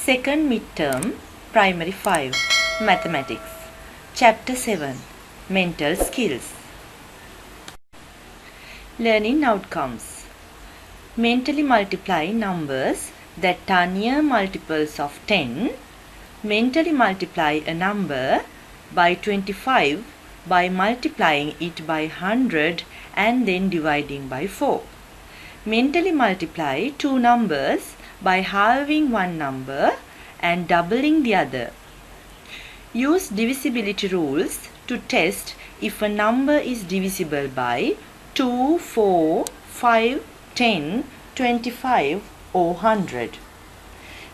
Second midterm, Primary 5, Mathematics, Chapter 7, Mental Skills. Learning Outcomes. Mentally multiply numbers that are near multiples of 10. Mentally multiply a number by 25 by multiplying it by 100 and then dividing by 4. Mentally multiply two numbers by halving one number and doubling the other. Use divisibility rules to test if a number is divisible by 2, 4, 5, 10, 25 or 100.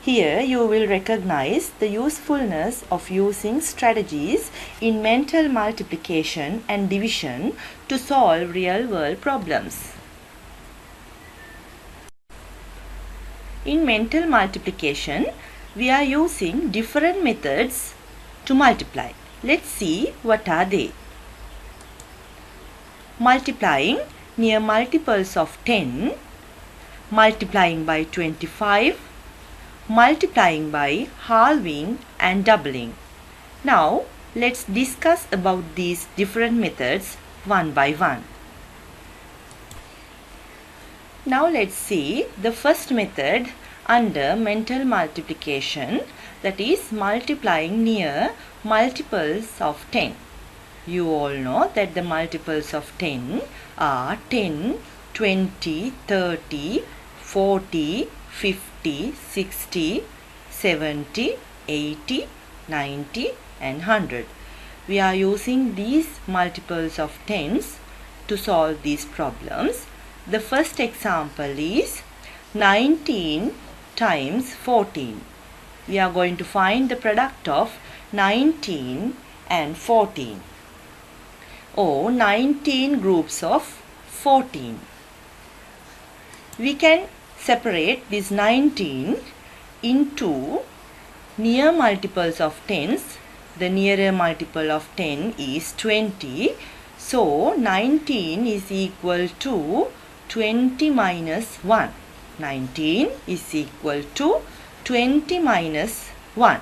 Here you will recognize the usefulness of using strategies in mental multiplication and division to solve real-world problems. In mental multiplication, we are using different methods to multiply. Let's see what are they. Multiplying near multiples of 10, multiplying by 25, multiplying by halving and doubling. Now, let's discuss about these different methods one by one. Now let's see the first method under mental multiplication, that is multiplying near multiples of 10. You all know that the multiples of 10 are 10, 20, 30, 40, 50, 60, 70, 80, 90 and 100. We are using these multiples of 10s to solve these problems. The first example is 19 times 14. We are going to find the product of 19 and 14, or 19 groups of 14. We can separate this 19 into near multiples of 10s. The nearer multiple of 10 is 20. So 19 is equal to 20 minus 1. 19 is equal to 20 minus 1.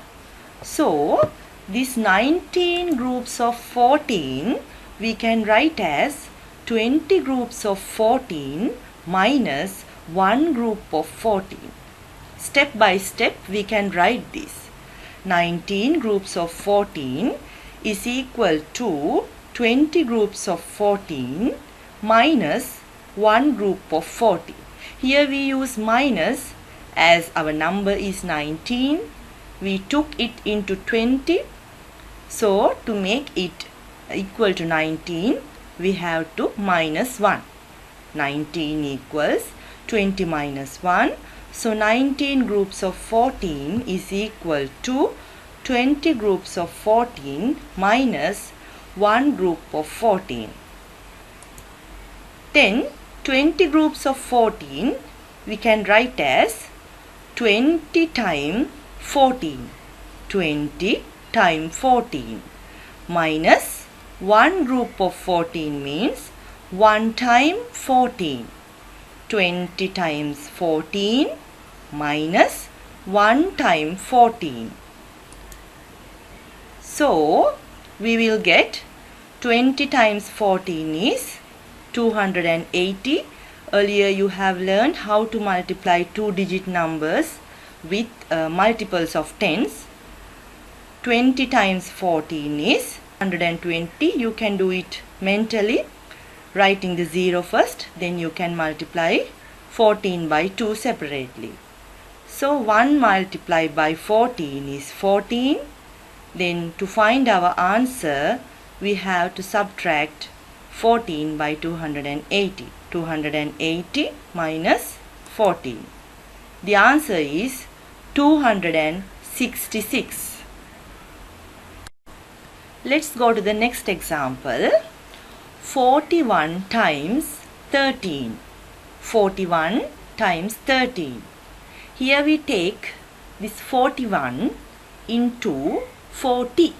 So, these 19 groups of 14 we can write as 20 groups of 14 minus 1 group of 14. Step by step we can write this. 19 groups of 14 is equal to 20 groups of 14 minus 1 group of 40. Here we use minus as our number is 19. We took it into 20. So to make it equal to 19, we have to minus 1. 19 equals 20 minus 1. So 19 groups of 14 is equal to 20 groups of 14 minus 1 group of 14. Then 20 groups of 14 we can write as 20 times 14. 20 times 14 minus 1 group of 14 means 1 time 14. 20 times 14 minus 1 time 14. So we will get 20 times 14 is 280. Earlier you have learned how to multiply two-digit numbers with multiples of 10s. 20 times 14 is 120. You can do it mentally, writing the 0 first, then you can multiply 14 by 2 separately. So 1 multiplied by 14 is 14. Then to find our answer, we have to subtract 14 by 280. 280 minus 14. The answer is 266. Let's go to the next example. 41 times 13. 41 times 13. Here we take this 41 into 40.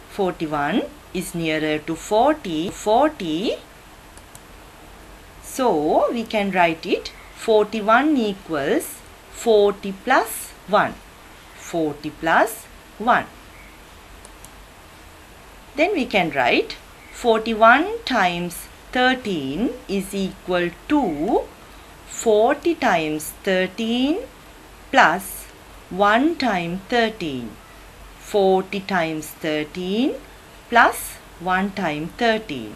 41 is nearer to 40. 40. So we can write it 41 equals 40 plus 1. 40 plus 1. Then we can write 41 times 13 is equal to 40 times 13 plus 1 times 13. 40 times 13 plus 1 times 13.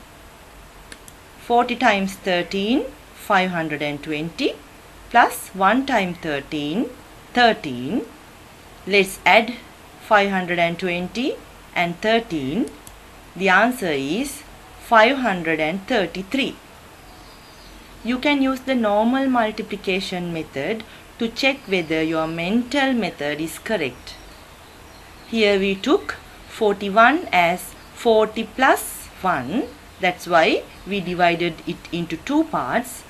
40 times 13, 520 plus 1 times 13, 13. Let's add 520 and 13. The answer is 533. You can use the normal multiplication method to check whether your mental method is correct. Here we took 41 as 40 plus 1. That's why we divided it into two parts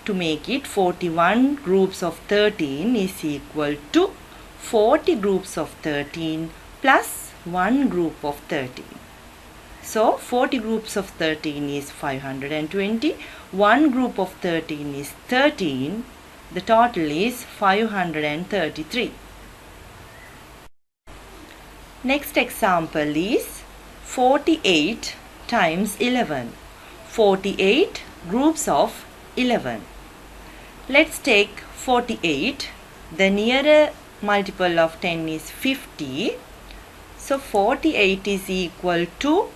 to make it 41 groups of 13 is equal to 40 groups of 13 plus 1 group of 13. So 40 groups of 13 is 520, 1 group of 13 is 13, the total is 533. Next example is 48 times 11. 48 groups of 11. Let's take 48. The nearer multiple of 10 is 50. So 48 is equal to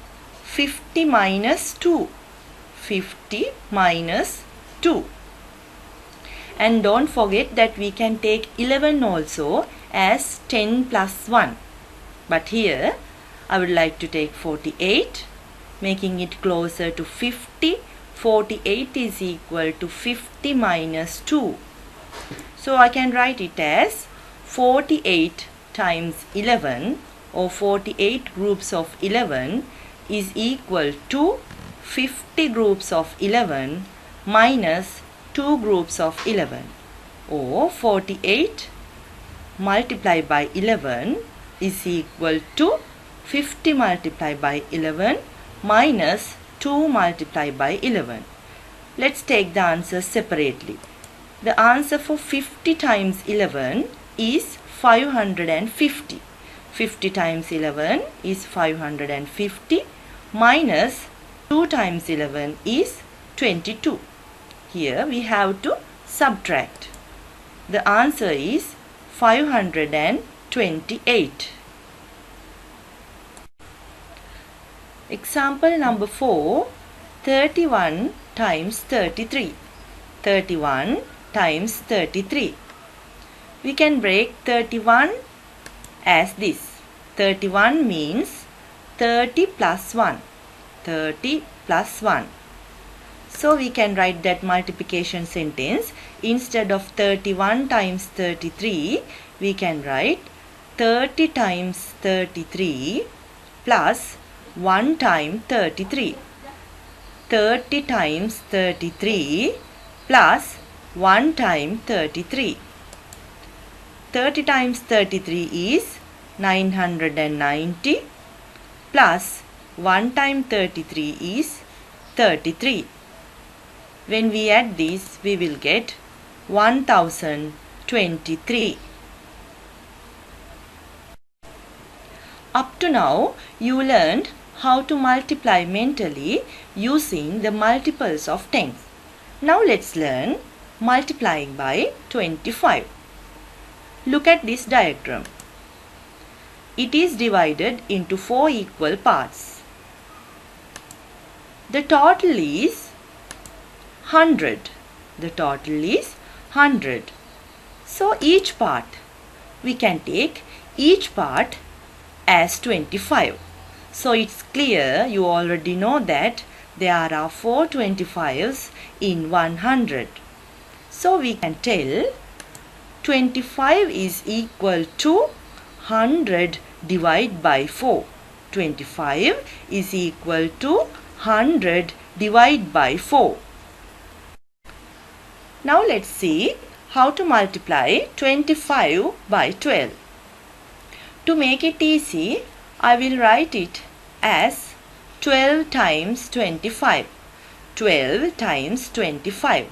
50 minus 2. 50 minus 2. And don't forget that we can take 11 also as 10 plus 1. But here I would like to take 48, making it closer to 50. 48 is equal to 50 minus 2. So I can write it as 48 times 11 or 48 groups of 11 is equal to 50 groups of 11 minus 2 groups of 11, or 48 multiplied by 11 is equal to 50 multiplied by 11 minus 2 multiplied by 11. Let's take the answer separately. The answer for 50 times 11 is 550. 50 times 11 is 550 minus 2 times 11 is 22. Here we have to subtract. The answer is 528. Example number 4, 31 times 33. 31 times 33. We can break 31 as this. 31 means 30 plus 1. 30 plus 1. So we can write that multiplication sentence. Instead of 31 times 33, we can write 30 times 33 plus 1 time 33. 30 times 33 plus 1 time 33. 30 times 33 is 990 plus 1 time 33 is 33. When we add this, we will get 1023. Up to now, you learned how to multiply mentally using the multiples of 10. Now let's learn multiplying by 25. Look at this diagram. It is divided into 4 equal parts. The total is 100. The total is 100. So each part, we can take each part as 25. So it's clear, you already know that there are 4 25s in 100. So we can tell 25 is equal to 100 divided by 4. 25 is equal to 100 divided by 4. Now let's see how to multiply 25 by 12. To make it easy, I will write it as 12 times 25. 12 times 25.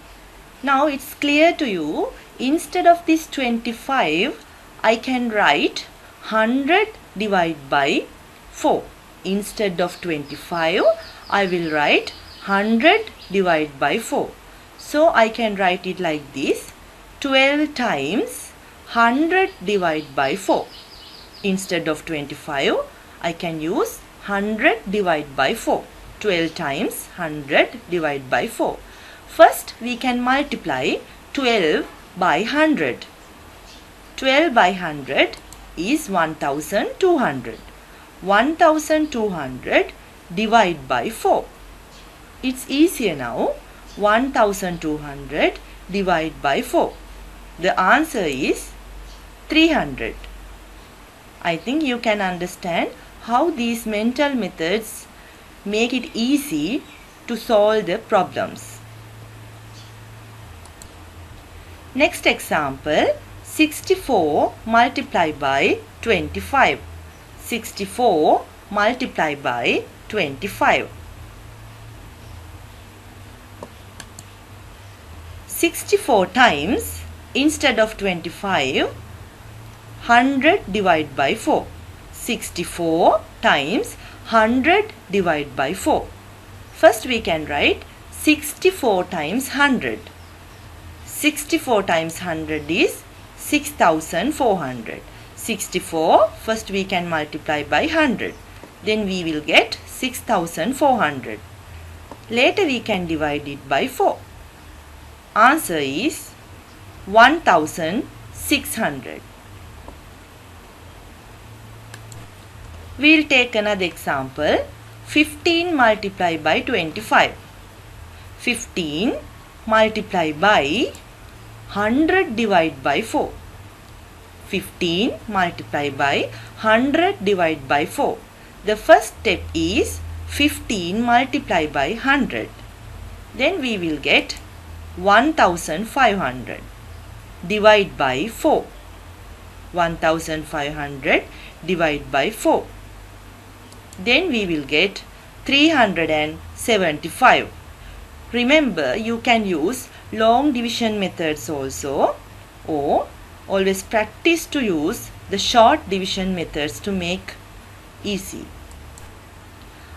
Now it's clear to you, instead of this 25, I can write 100 divided by 4. Instead of 25, I will write 100 divided by 4. So I can write it like this: 12 times 100 divided by 4. Instead of 25, I can use 100 divided by 4. 12 times 100 divided by 4. First, we can multiply 12 by 100. 12 by 100 is 1200. 1200 divided by 4. It's easier now. 1200 divided by 4. The answer is 300. I think you can understand how these mental methods make it easy to solve the problems. Next example, 64 multiplied by 25. 64 multiplied by 25. 64 times, instead of 25, 100 divided by 4. 64 times 100 divided by 4. First we can write 64 times 100. 64 times 100 is 6400. 64, first we can multiply by 100. Then we will get 6400. Later we can divide it by 4. Answer is 1600. We'll take another example. 15 multiplied by 25. 15 multiplied by 100 divided by 4. 15 multiplied by 100 divided by 4. The first step is 15 multiplied by 100. Then we will get 1500. Divide by 4. 1500 divided by 4. Then we will get 375. Remember, you can use long division methods also, or always practice to use the short division methods to make easy.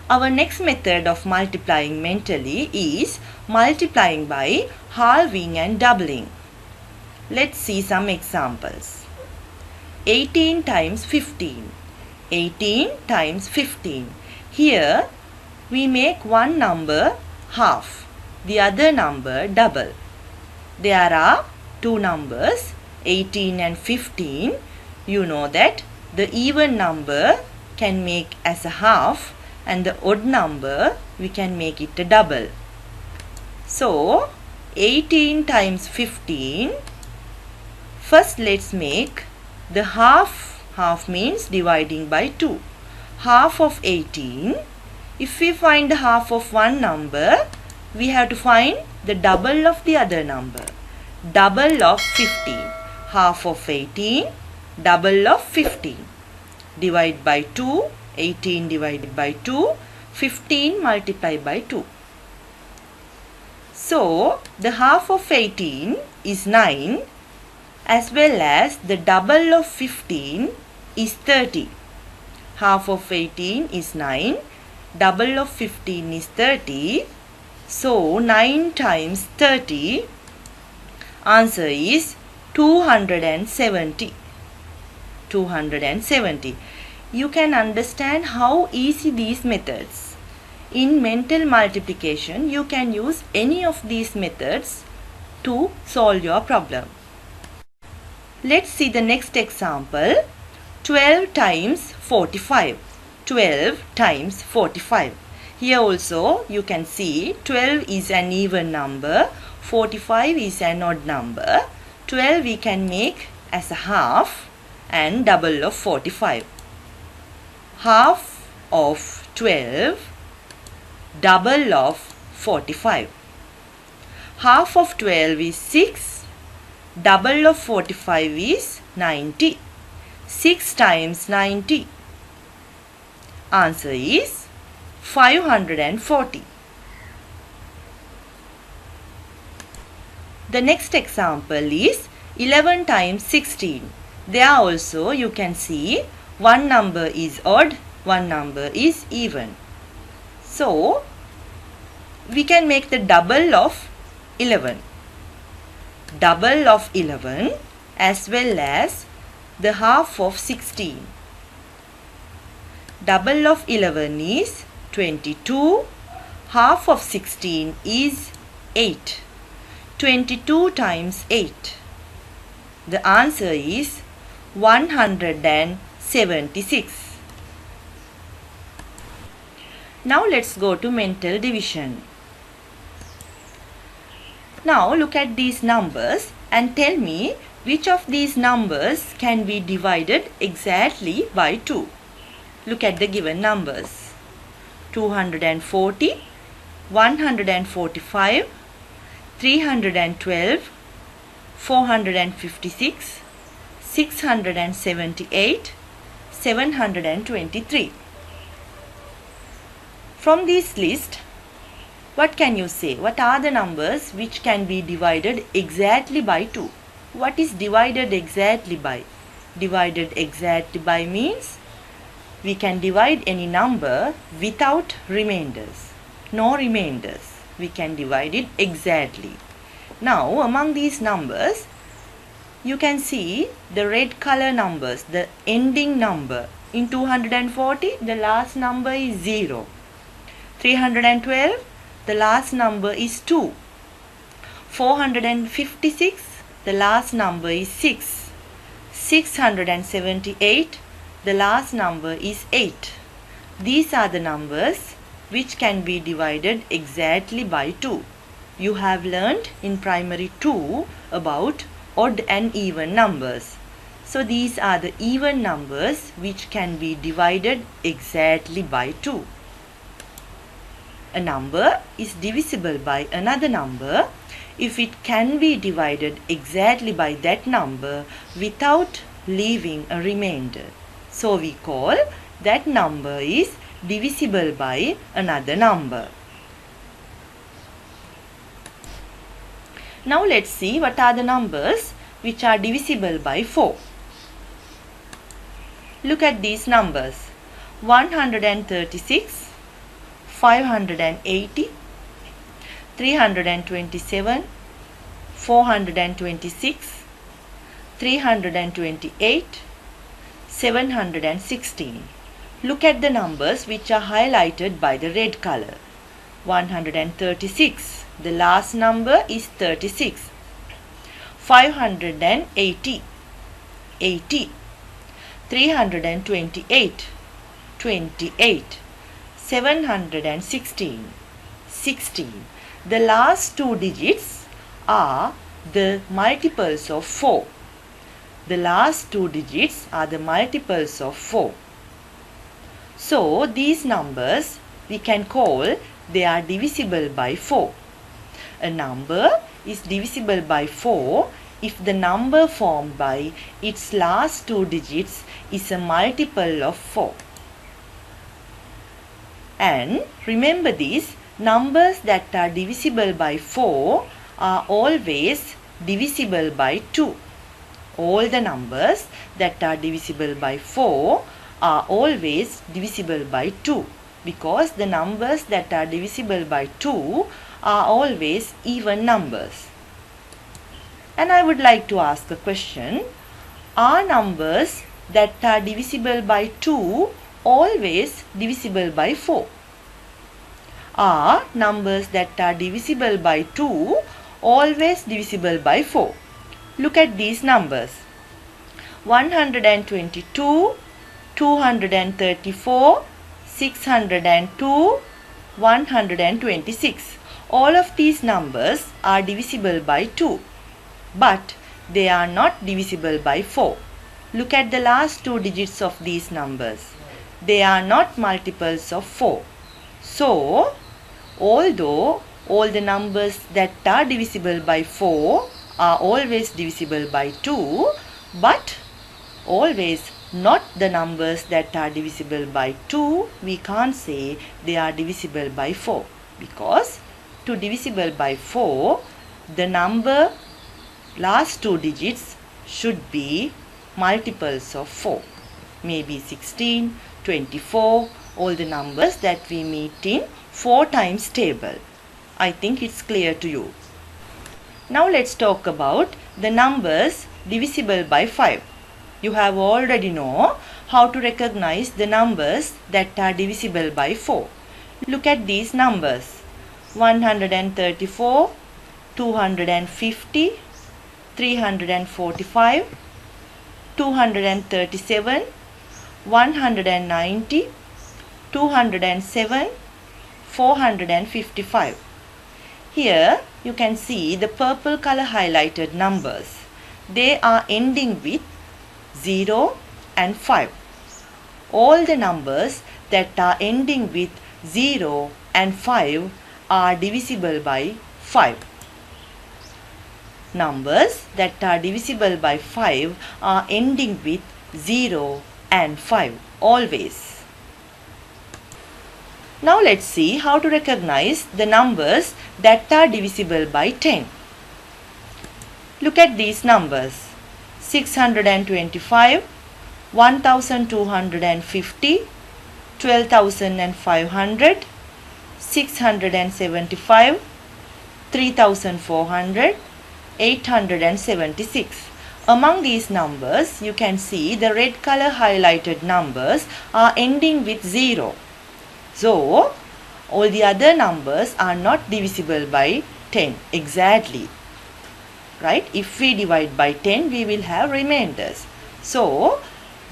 Our next method of multiplying mentally is multiplying by halving and doubling. Let's see some examples. 18 times 15. 18 times 15. Here we make one number half, the other number double. There are two numbers, 18 and 15. You know that the even number can make as a half and the odd number we can make it a double. So 18 times 15. First let's make the half. Half means dividing by 2. Half of 18. If we find the half of one number, we have to find the double of the other number. Double of 15. Half of 18, double of 15. Divide by 2. 18 divided by 2. 15 multiplied by 2. So, the half of 18 is 9, as well as the double of 15 is 30. Half of 18 is 9. Double of 15 is 30. So 9 times 30. Answer is 270. 270. You can understand how easy these methods. In mental multiplication, you can use any of these methods to solve your problem. Let's see the next example. 12 times 45. 12 times 45. Here also you can see 12 is an even number, 45 is an odd number. 12 we can make as a half and double of 45. Half of 12, double of 45. Half of 12 is 6, double of 45 is 90. 6 times 90. Answer is 540. The next example is 11 times 16. There also you can see One number is odd, one number is even. So, we can make the double of 11. Double of 11 as well as the half of 16. Double of 11 is 22. Half of 16 is 8. 22 times 8. The answer is 176. Now let's go to mental division. Now look at these numbers and tell me which of these numbers can be divided exactly by 2. Look at the given numbers. 240, 145, 312, 456, 678, 723. From this list, what can you say? What are the numbers which can be divided exactly by 2? What is divided exactly by? Divided exactly by means we can divide any number without remainders. No remainders. We can divide it exactly. Now, among these numbers, you can see the red color numbers, the ending number. In 240, the last number is 0. 312, the last number is 2. 456, the last number is 6. 678, the last number is 8. These are the numbers which can be divided exactly by 2. You have learned in primary 2 about odd and even numbers. So these are the even numbers which can be divided exactly by 2. A number is divisible by another number if it can be divided exactly by that number without leaving a remainder. So we call that number is divisible by another number. Now let's see what are the numbers which are divisible by 4. Look at these numbers. 136, 580, 327, 426, 328, 716. Look at the numbers which are highlighted by the red color. 136. The last number is 36. 580. 80. 328. 28. 716. 16. The last two digits are the multiples of 4. The last two digits are the multiples of 4. So these numbers we can call they are divisible by 4. A number is divisible by 4 if the number formed by its last two digits is a multiple of 4. And remember this, numbers that are divisible by 4 are always divisible by 2. All the numbers that are divisible by 4 are always divisible by 2 because the numbers that are divisible by 2 are always even numbers. And I would like to ask a question, are numbers that are divisible by 2 always divisible by 4? Are numbers that are divisible by 2 always divisible by 4? Look at these numbers. 122, 234, 602, 126. All of these numbers are divisible by 2, but they are not divisible by 4. Look at the last two digits of these numbers. They are not multiples of 4. So, although all the numbers that are divisible by 4 are always divisible by 2, but always not the numbers that are divisible by 2, we can't say they are divisible by 4, because to divisible by 4, the number last two digits should be multiples of 4. maybe 16, 24, all the numbers that we meet in 4 times table. I think it's clear to you. Now let's talk about the numbers divisible by 5. You have already know how to recognize the numbers that are divisible by 4. Look at these numbers: 134, 250, 345, 237, 190, 207, 455. Here you can see the purple color highlighted numbers. They are ending with 0 and 5. All the numbers that are ending with 0 and 5 are divisible by 5. Numbers that are divisible by 5 are ending with 0 and 5 always. Now let's see how to recognize the numbers that are divisible by 10. Look at these numbers: 625, 1250, 12,500, 675, 3,400, 876. Among these numbers, you can see the red color highlighted numbers are ending with 0. So, all the other numbers are not divisible by 10 exactly. Right? If we divide by 10, we will have remainders. So,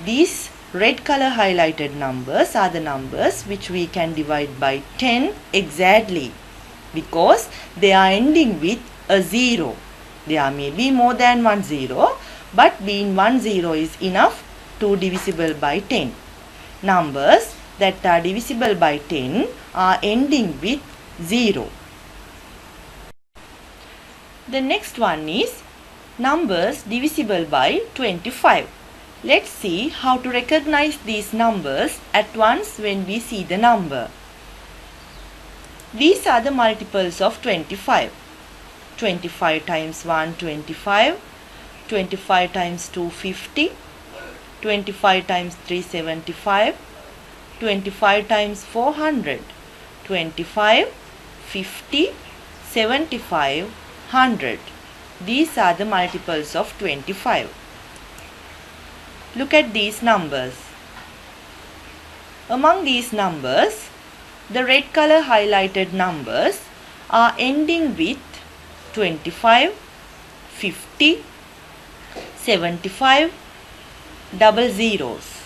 these red color highlighted numbers are the numbers which we can divide by 10 exactly, because they are ending with a 0. There may be more than one 0, but being one 0 is enough to divisible by 10. Numbers that are divisible by 10 are ending with 0. The next one is numbers divisible by 25. Let's see how to recognize these numbers at once when we see the number. These are the multiples of 25. 25 times 1, 25. 25 times 2, 50. 25 times 3, 75. 25 times 400. 25, 50, 75, 100. These are the multiples of 25. Look at these numbers. Among these numbers, the red color highlighted numbers are ending with 25, 50, 75, double zeros.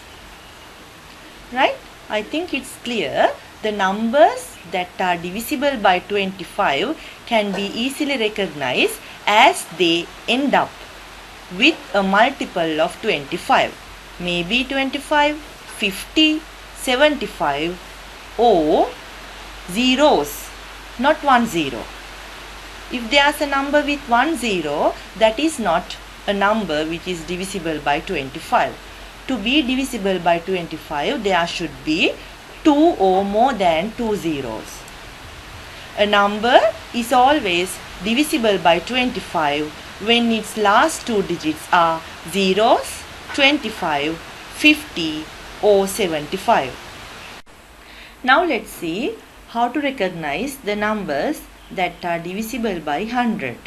Right? I think it's clear. The numbers that are divisible by 25 can be easily recognized as they end up with a multiple of 25. Maybe 25, 50, 75 or zeros, not 1 0. If there's a number with 1 0, that is not a number which is divisible by 25. To be divisible by 25, there should be 2 or more than 2 zeros. A number is always divisible by 25 when its last 2 digits are zeros, 25, 50 or 75. Now let's see how to recognize the numbers that are divisible by 100.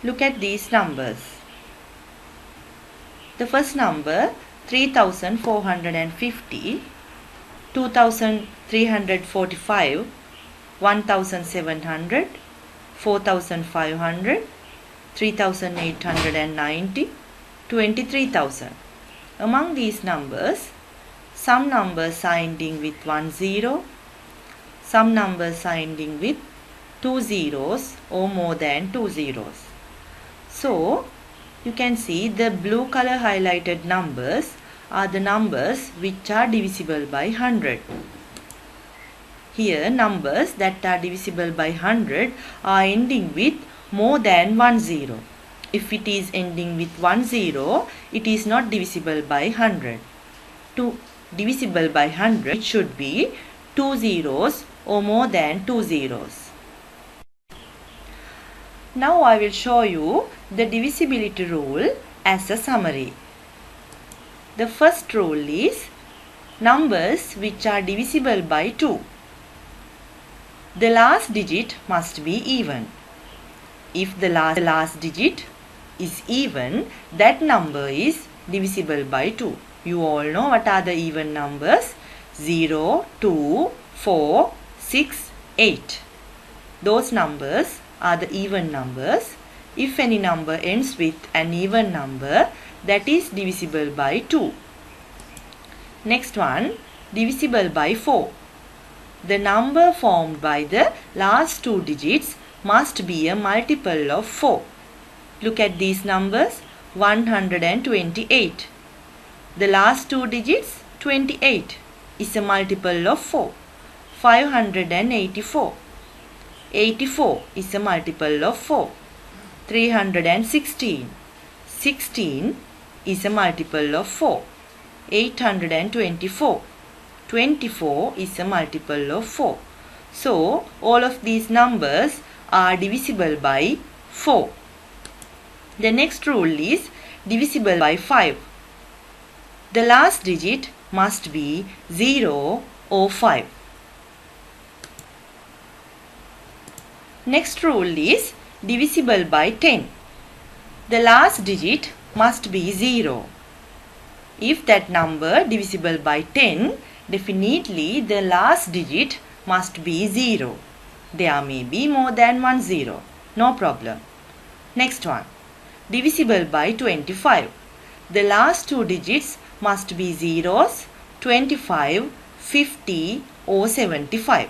Look at these numbers. The first number 3450, 2345, 1700, 4500, 3890, 23,000. Among these numbers, some numbers are ending with 1 0, some numbers are ending with 2 zeros or more than 2 zeros. So, you can see the blue color highlighted numbers are the numbers which are divisible by 100. Here, numbers that are divisible by 100 are ending with more than 1 0. If it is ending with 1 0, it is not divisible by 100. To divisible by 100, it should be 2 zeros or more than 2 zeros. Now I will show you the divisibility rule as a summary. The first rule is numbers which are divisible by 2. The last digit must be even. If the last digit is even, that number is divisible by 2. You all know what are the even numbers? 0, 2, 4, 6, 8. Those numbers are the even numbers. If any number ends with an even number, that is divisible by 2. Next one, divisible by 4. The number formed by the last two digits must be a multiple of 4. Look at these numbers, 128. The last two digits, 28, is a multiple of 4. 584. 84 is a multiple of 4. 316. 16 is a multiple of 4. 824. 24 is a multiple of 4. So, all of these numbers are divisible by 4. The next rule is divisible by 5. The last digit must be 0 or 5. Next rule is divisible by 10. The last digit must be 0. If that number divisible by 10, definitely the last digit must be 0. There may be more than one 0. No problem. Next one. Divisible by 25. The last two digits must be zeros, 25, 50 or 75.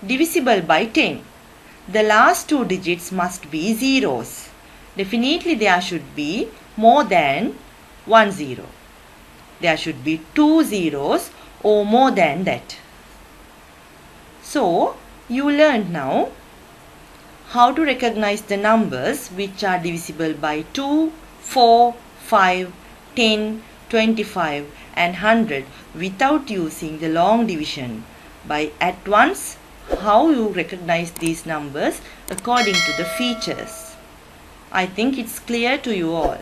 Divisible by 10. The last two digits must be zeros. Definitely there should be more than one 0. There should be two zeros or more than that. So, you learned now how to recognize the numbers which are divisible by 2, 4, 5, 10, 25 and 100 without using the long division. By at once, how you recognize these numbers according to the features. I think it's clear to you all.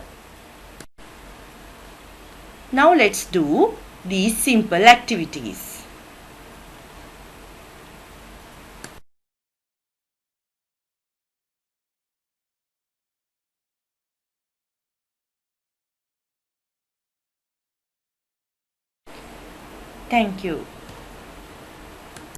Now let's do these simple activities. Thank you.